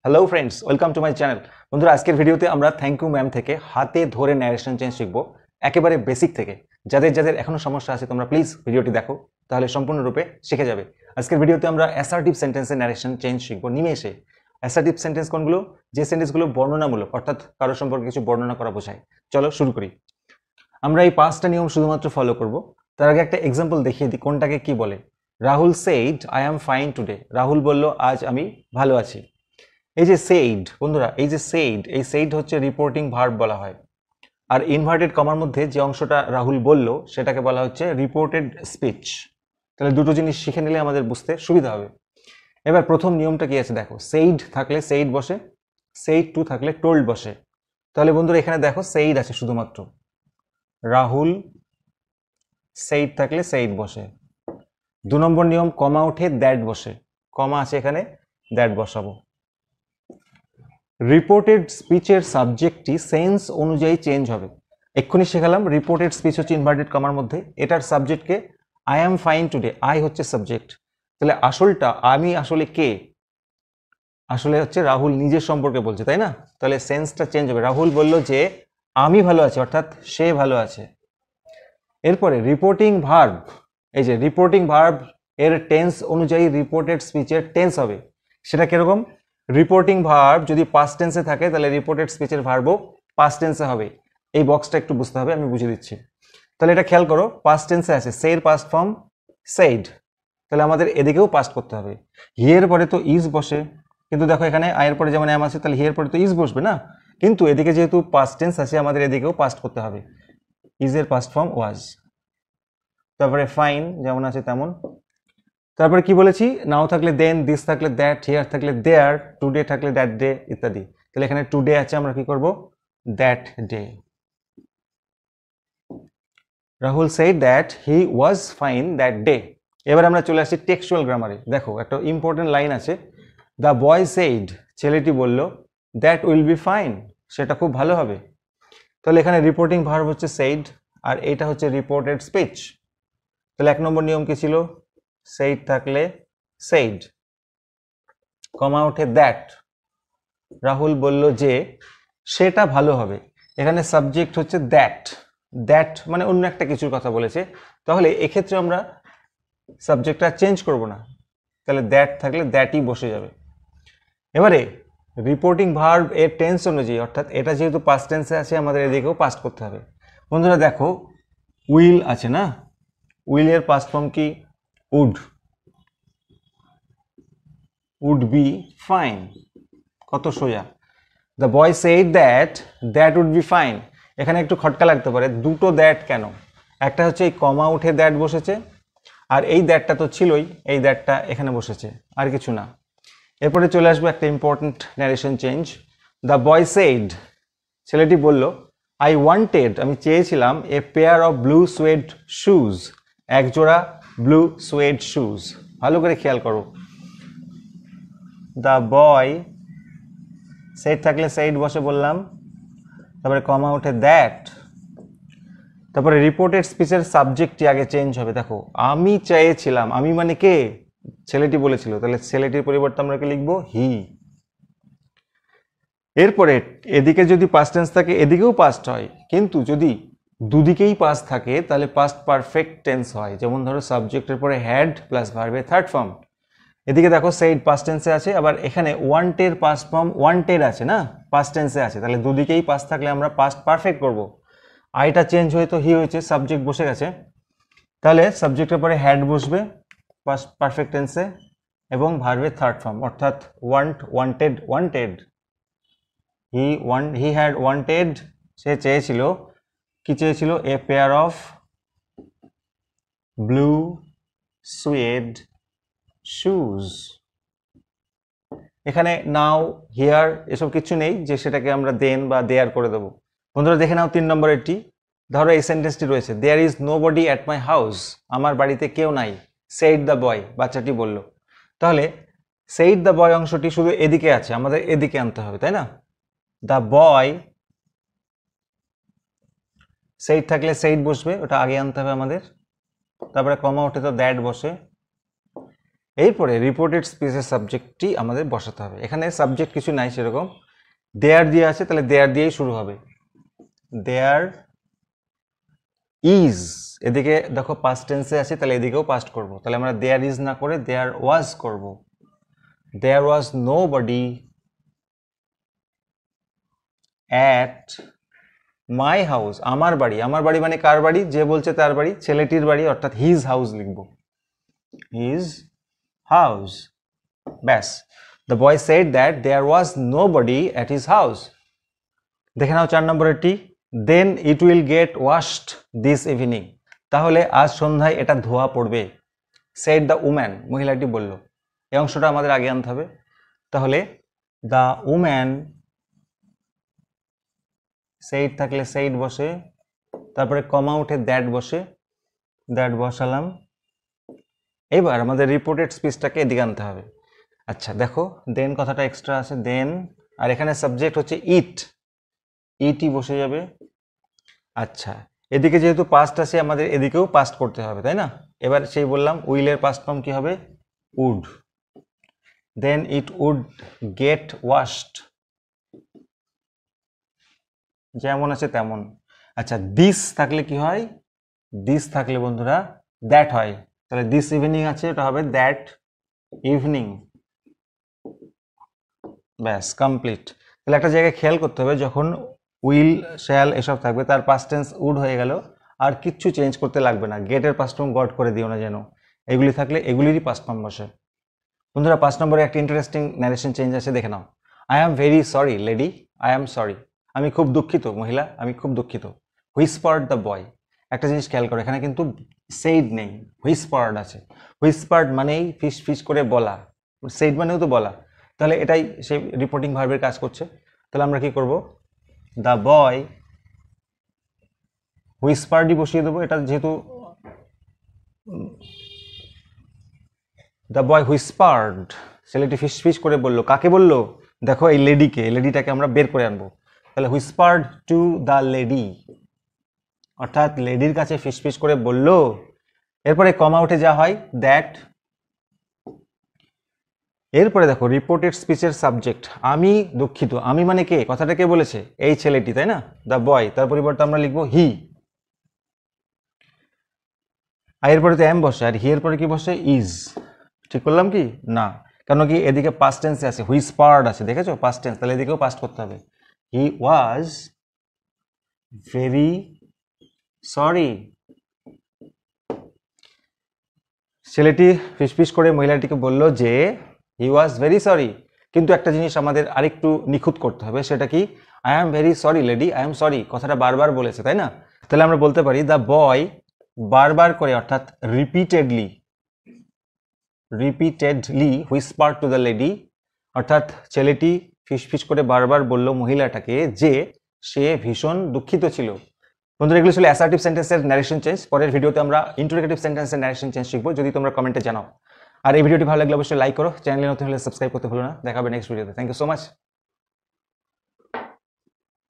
Hello friends, welcome to my channel. বন্ধুরা, আজকের ভিডিওতে আমরা থ্যাংক ইউ ম্যাম থেকে হাতে ধরে ন্যারেশন চেঞ্জ শিখবো, একেবারে বেসিক থেকে। যাদের যাদের এখনো সমস্যা আছে তোমরা প্লিজ ভিডিওটি দেখো, তাহলে সম্পূর্ণরূপে শিখে যাবে। আজকের ভিডিওতে আমরা অ্যাসার্টিভ সেন্টেন্সের ন্যারেশন চেঞ্জ শিখবো নিমেষে। অ্যাসার্টিভ সেন্টেন্স কোনগুলো? যে সেন্টেন্সগুলো বর্ণনামূলক, অর্থাৎ কারো সম্পর্কে কিছু বর্ণনা করা বোঝায়। চলো শুরু করি। আমরা এই 5টা নিয়ম শুধুমাত্র ফলো করব। তার আগে একটা এক্সাম্পল দেখিয়ে দিই কোনটাকে কি বলে। Rahul said I am fine today. Rahul বলল আজ আমি ভালো আছি। এই যে সেইড, বন্ধুরা, এই যে সেইড, এই সেইড হচ্ছে রিপোর্টিং ভার্ব বলা হয়। আর ইনভার্টেড কমার মধ্যে যে অংশটা রাহুল বলল সেটাকে বলা হচ্ছে রিপোর্টেড স্পিচ। তাহলে দুটো জিনিস শিখে নিলে আমাদের বুঝতে সুবিধা হবে। এবার প্রথম নিয়মটা কি আছে দেখো। সেইড থাকলে সেইড বসে, সেইড টু থাকলে টোল্ড বসে। তাহলে বন্ধুরা এখানে দেখো সেইড আছে শুধুমাত্র, রাহুল সেইড থাকলে সেইড বসে। 2 নম্বর নিয়ম, কমা উঠে দ্যাট বসে, কমা আছে এখানে, দ্যাট বসাবো। রিপোর্টেড স্পিচের সাবজেক্টটি সেন্স অনুযায়ী চেঞ্জ হবে। এক্ষুনি শেখালাম রিপোর্টেড স্পিচ হচ্ছে ইনভার্টেড কমার মধ্যে, এটার সাবজেক্টকে I am fine today, I হচ্ছে সাবজেক্ট। তাহলে আসলটা আমি আসলে কে? আসলে হচ্ছে রাহুল নিজের সম্পর্কে বলছে, তাই না? তাহলে সেন্সটা চেঞ্জ হবে। রাহুল বলল যে আমি ভালো আছি, অর্থাৎ সে ভালো আছে। এরপরে রিপোর্টিং ভার্ব, এই যে রিপোর্টিং ভার্ব এর টেন্স অনুযায়ী রিপোর্টেড স্পিচের টেন্স হবে। সেটা কিরকম? রিপোর্টিং ভার্ব যদি পাস্ট টেন্সে থাকে তাহলে রিপোর্টেড স্পিচের ভার্বও পাস্ট টেন্সে হবে। এই বক্সটা একটু বুঝতে হবে, আমি বুঝিয়ে দিচ্ছি। তাহলে এটা খেয়াল করো, পাস্ট টেন্সে আছে সে এর পাস্ট ফর্ম সেইড, তাহলে আমাদের এদিকেও পাস্ট করতে হবে। হিয়ের পরে তো ইজ বসে, কিন্তু দেখো এখানে আয়ের পরে যেমন এম আছে, তাহলে হিয়ের পরে তো ইজ বসবে না, কিন্তু এদিকে যেহেতু পাস্ট টেন্স আছে আমাদের এদিকেও পাস্ট করতে হবে। ইজ এর পাস্ট ফর্ম ওয়াজ। তারপরে ফাইন যেমন আছে তেমন। তারপরে কি বলেছি? নাও থাকলে দেন, দিস থাকলে দ্যাট, হিয়ার থাকলে দেয়ার, টুডে থাকলে দ্যাট ডে ইত্যাদি। তাহলে এখানে টুডে আছে, আমরা কি করব? That day. Rahul said that he was fine that day. এবার আমরা চলে আসছি টেক্সচুয়াল গ্রামারে। দেখো একটা ইম্পর্টেন্ট লাইন আছে, দ্য বয় সেইড, ছেলেটি বলল, দ্যাট উইল বি ফাইন, সেটা খুব ভালো হবে। তাহলে এখানে রিপোর্টিং ভার্ব হচ্ছে সেইড, আর এটা হচ্ছে রিপোর্টেড স্পিচ। তাহলে 1 নম্বর নিয়ম কি ছিল? সেইড থাকলে সেইড, কমা উঠে দ্যাট, রাহুল বলল যে সেটা ভালো হবে। এখানে সাবজেক্ট হচ্ছে দ্যাট, দ্যাট মানে অন্য একটা কিছুর কথা বলেছে, তাহলে এক্ষেত্রে আমরা সাবজেক্টটা চেঞ্জ করব না, তাহলে দ্যাট থাকলে দ্যাটই বসে যাবে। এবারে রিপোর্টিং ভার্ব এর টেন্স অনুযায়ী, অর্থাৎ এটা যেহেতু পাস্ট টেন্সে আছে আমাদের এদিকেও পাস্ট করতে হবে। বন্ধুরা দেখো, উইল আছে না, উইলের পাস্ট ফর্ম কি? উড, উড বি ফাইন, কত সোজা। The boy said that that would be fine. এখানে একটু খটকা লাগতে পারে, দুটো দ্যাট কেন? একটা হচ্ছে এই কমা উঠে দ্যাট বসেছে, আর এই দ্যাটটা তো ছিলই, এই দ্যাটটা এখানে বসেছে, আর কিছু না। এরপরে চলে আসবে একটা important narration change. The boy said, ছেলেটি বলল, আই ওয়ান্টেড, আমি চেয়েছিলাম, a pair of blue suede shoes, এক জোড়া ব্লু সুয়েড শুজ। ভালো করে খেয়াল করো, দ্য বয় সেইড থাকলে সেইড বসে বললাম, তারপরে কমা উঠে দ্যাট, তারপরে রিপোর্টেড স্পিচের সাবজেক্টটি আগে চেঞ্জ হবে। দেখো, আমি চেয়েছিলাম, আমি মানে কে? ছেলেটি বলেছিল, তাহলে ছেলেটির পরিবর্তে আমরা কি লিখবো? হি। এরপরে এদিকে যদি পাস্ট টেন্স থাকে এদিকেও পাস্ট হয়, কিন্তু যদি দুদিকেই পাস্ট থাকে তাহলে পাস্ট পারফেক্ট টেন্স হয়। যেমন ধরো সাবজেক্টের পরে হ্যাড প্লাস ভার্বের থার্ড ফর্ম। এদিকে দেখো সেইড পাস্ট টেন্সে আছে, আবার এখানে ওয়ান্টের পাস্ট ফর্ম ওয়ান্টেড আছে না, পাস্ট টেন্সে আছে, তাহলে দুদিকেই পাস্ট থাকলে আমরা পাস্ট পারফেক্ট করব। আইটা চেঞ্জ হয়ে তো হি হয়েছে, সাবজেক্ট বসে গেছে, তাহলে সাবজেক্টের পরে হ্যাড বসবে পাস্ট পারফেক্ট টেন্সে, এবং ভার্বের থার্ড ফর্ম, অর্থাৎ want, wanted, wanted. He had wanted, সে চেয়েছিল, কি চেয়েছিল? A pair of blue suede shoes. এখানে নাও, হিয়ার এসব কিছু নেই যে সেটাকে আমরা দেন বা দেয়ার করে দেবো। বন্ধুরা দেখে নাও 3 নম্বরেরটি। ধরো এই সেন্টেন্সটি রয়েছে, there is nobody at my house, আমার বাড়িতে কেউ নাই, সেইড দ্য বয়, বাচ্চাটি বলল। তাহলে সেইড দ্য বয় অংশটি শুধু এদিকে আছে, আমাদের এদিকে আনতে হবে, তাই না? দ্য বয়, সেইড থাকলে সেইড বসবে, ওটা আগে আনতে হবে আমাদের, তারপরে কমা উঠে তো দ্যাট বসে। এরপরে রিপোর্টেড স্পিচের সাবজেক্টটি আমাদের বসাতে হবে। এখানে সাবজেক্ট কিছু নাই সেরকম, দেয়ার দিয়ে আছে, তাহলে দেয়ার দিয়েই শুরু হবে। দেয়ার ইজ, এদিকে দেখো পাস্ট টেন্সে আছে, তাহলে এদিকেও পাস্ট করব, তাহলে আমরা দেয়ার ইজ না করে দেয়ার ওয়াজ করব। দেয়ার was nobody at my house, আমার বাড়ি। আমার বাড়ি মানে কার বাড়ি? যে বলছে তার বাড়ি, ছেলেটির বাড়ি, অর্থাৎ হিজ হাউস লিখব, হিজ হাউস। ব্যাস, the boy said that there was nobody at his house. দেখে নাও 4 নম্বরেরটি, then it will get washed this evening, তাহলে আজ সন্ধ্যায় এটা ধোয়া পড়বে। সেড দ্য উম্যান, মহিলাটি বলল। এই অংশটা আমাদের আগে আনতে হবে। তাহলে দ্য উম্যান, সেইড থাকলে সেইড বসে, তারপরে কমা উঠে দ্যাট বসে, দ্যাট বসালাম। এবার আমাদের রিপোর্টেড স্পিচটাকে এদিকে আনতে হবে। আচ্ছা দেখো, দেন কথাটা এক্সট্রা আছে, দেন, আর এখানে সাবজেক্ট হচ্ছে ইট, ইটই বসে যাবে। আচ্ছা, এদিকে যেহেতু পাস্ট আছে আমাদের এদিকেও পাস্ট করতে হবে, তাই না? এবার সেই বললাম উইলের পাস্ট ফর্ম কি হবে? Would. Then it would get washed, যেমন আছে তেমন। আচ্ছা, দিস থাকলে কি হয়? দিস থাকলে বন্ধুরা দ্যাট হয়, তাহলে দিস ইভিনিং আছে, এটা হবে দ্যাট ইভিনিং। ব্যাস, কমপ্লিট। তাহলে একটা জায়গায় খেয়াল করতে হবে, যখন উইল, শ্যাল এসব থাকবে তার পাস্ট টেন্স উড হয়ে গেল, আর কিচ্ছু চেঞ্জ করতে লাগবে না। গেটের পাস্ট ফর্ম গট করে দিও না যেন, এগুলি থাকলে এগুলিরই পাস্ট ফর্ম বসে। বন্ধুরা 5 নম্বরে একটা ইন্টারেস্টিং ন্যারেশন চেঞ্জ আছে, দেখে নাও। I am very sorry lady, I am sorry, আমি খুব দুঃখিত মহিলা, আমি খুব দুঃখিত। হুইসপার্ড দ্য বয়, একটা জিনিস খেয়াল করো, এখানে কিন্তু সেইড নেই, হুইসপার্ড আছে। হুইসপার্ড মানেই ফিস ফিস করে বলা, সেইড মানেও তো বলা, তাহলে এটাই সেই রিপোর্টিং ভার্বের কাজ করছে। তাহলে আমরা কি করব? দ্য বয়, হুইসপার্ডই বসিয়ে দেবো, এটা যেহেতু দ্য বয় হুইসপার্ড, ছেলেটি ফিস ফিস করে বললো। কাকে বললো? দেখো এই লেডিকে, লেডিটাকে আমরা বের করে আনবো। তাহলে হুইসপার্ড টু দ্য লেডি, অর্থাৎ লেডির কাছে ফিস ফিস করে বললো। এরপরে কমা উঠে যা হয় দ্যাট। এরপরে দেখো রিপোর্টেড স্পিচের সাবজেক্ট, আমি দুঃখিত। আমি মানে কে? কথাটা কে বলেছে? এই ছেলেটি, তাই না? দ্য বয়, তার পরিবর্তে আমরা লিখবো হি। আর এরপরে তো এম বসে, আর হি এর পরে কি বসে? ইজ। ঠিক করলাম কি না? কারণ কি এদিকে পাস্ট টেন্সে আছে, হুইসপার্ড আছে, দেখেছো পাস্ট টেন্স, তাহলে এদিকেও পাস্ট করতে হবে। হি ওয়াজ ভেরি সরি, ছেলেটি ফিসফিস করে মহিলাটিকে বলল যে হি ওয়াজ ভেরি সরি। কিন্তু একটা জিনিস আমাদের আরেকটু নিখুঁত করতে হবে, সেটা কি? I am very sorry lady, I am sorry, কথাটা বারবার বলেছে, তাই না? তাহলে আমরা বলতে পারি দ্য বয় বারবার করে, অর্থাৎ রিপিটেডলি হুইসপার্ড টু দ্য লেডি, অর্থাৎ ছেলেটি ফিসফিস করে বারবার বলল মহিলাটাকে যে সে ভীষণ দুঃখিত ছিল। বন্ধুরা এগুলো ছিল অ্যাসার্টিভ সেন্টেন্সের ন্যারেশন চেঞ্জ। পরের ভিডিওতে আমরা ইন্টারোগেটিভ সেন্টেন্সের ন্যারেশন চেঞ্জ শিখবো, যদি তোমরা কমেন্টে জানাও। আর এই ভিডিওটি ভালো লাগলে অবশ্যই লাইক করো, চ্যানেলে নতুন হলে সাবস্ক্রাইব করতে ভুলো না। দেখা হবে নেক্সট ভিডিওতে। Thank you so much.